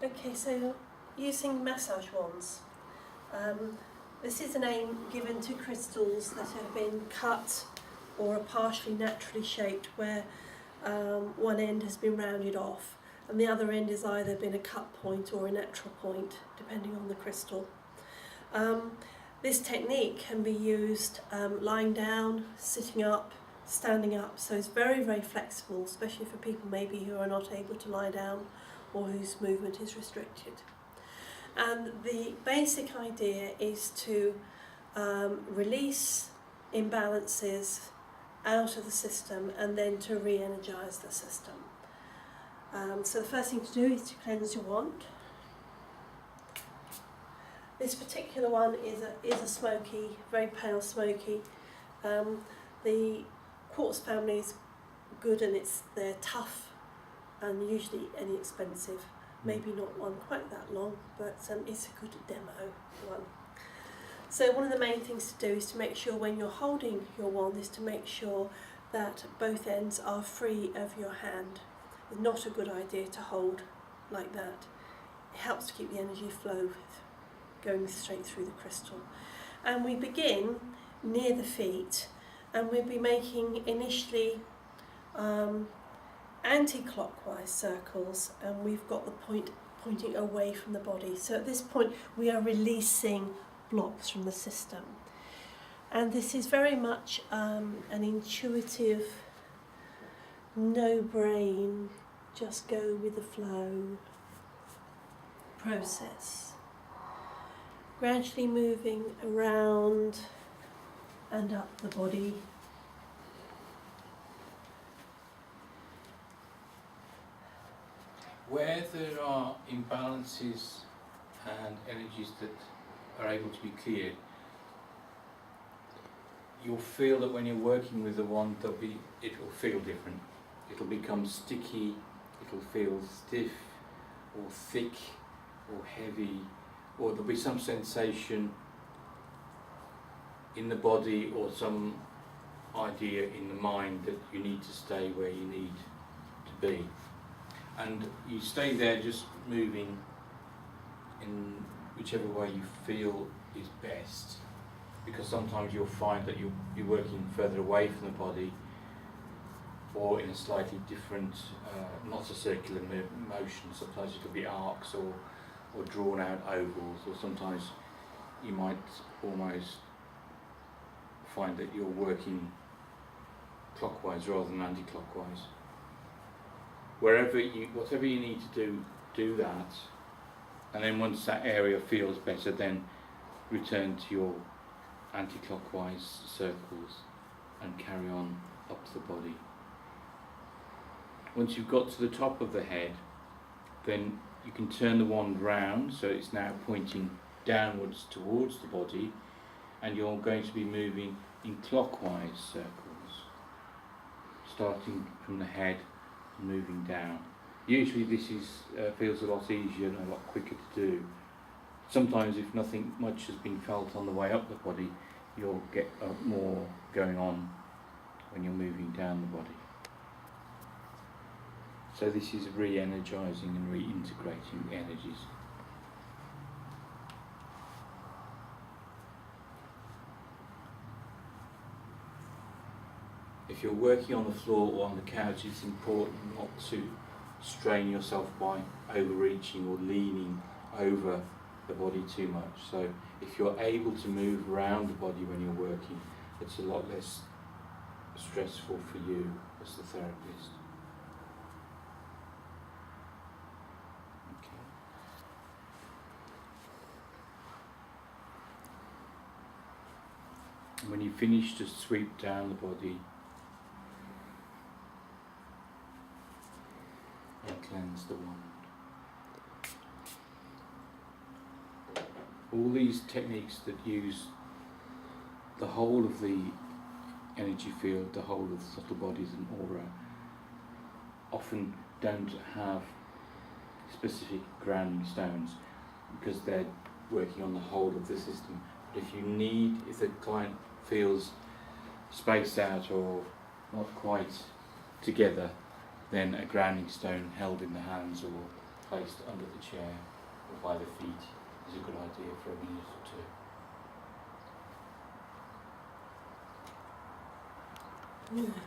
Okay, so using massage wands. This is a name given to crystals that have been cut or are partially naturally shaped, where one end has been rounded off and the other end has either been a cut point or a natural point, depending on the crystal. This technique can be used lying down, sitting up, standing up, so it's very, very flexible, especially for people maybe who are not able to lie down or whose movement is restricted. And the basic idea is to release imbalances out of the system and then to re-energise the system. So the first thing to do is to cleanse your wand. This particular one is a smoky, very pale smoky. The quartz family is good, and they're tough and usually inexpensive. Maybe not one quite that long, but it's a good demo one. So one of the main things to do is to make sure when you're holding your wand is to make sure that both ends are free of your hand. It's not a good idea to hold like that. It helps to keep the energy flow going straight through the crystal. And we begin near the feet, and we'll be making initially anti-clockwise circles, and we've got the point pointing away from the body. So at this point we are releasing blocks from the system, and this is very much an intuitive, no brain, just go with the flow process, gradually moving around and up the body. Where there are imbalances and energies that are able to be cleared, you'll feel that when you're working with the wand, it will feel different. It'll become sticky, it'll feel stiff or thick or heavy, or there'll be some sensation in the body or some idea in the mind that you need to stay where you need to be. And you stay there just moving in whichever way you feel is best, because sometimes you'll find that you're working further away from the body or in a slightly different, not a circular motion. Sometimes it'll be arcs or drawn out ovals, or sometimes you might almost find that you're working clockwise rather than anti-clockwise. Whatever you need to do that, and then once that area feels better, then return to your anti-clockwise circles and carry on up the body. Once you've got to the top of the head, then you can turn the wand round so it's now pointing downwards towards the body, and you're going to be moving in clockwise circles, starting from the head, moving down. Usually this feels a lot easier and a lot quicker to do. Sometimes if nothing much has been felt on the way up the body, you'll get more going on when you're moving down the body. So this is re-energizing and reintegrating energies. If you're working on the floor or on the couch, it's important not to strain yourself by overreaching or leaning over the body too much. So if you're able to move around the body when you're working, it's a lot less stressful for you as the therapist. Okay. And when you finish, just sweep down the body and cleanse the wand. All these techniques that use the whole of the energy field, the whole of the subtle bodies and aura, often don't have specific grounding stones because they're working on the whole of the system. But if the client feels spaced out or not quite together, then a grounding stone held in the hands or placed under the chair or by the feet is a good idea for a minute or two.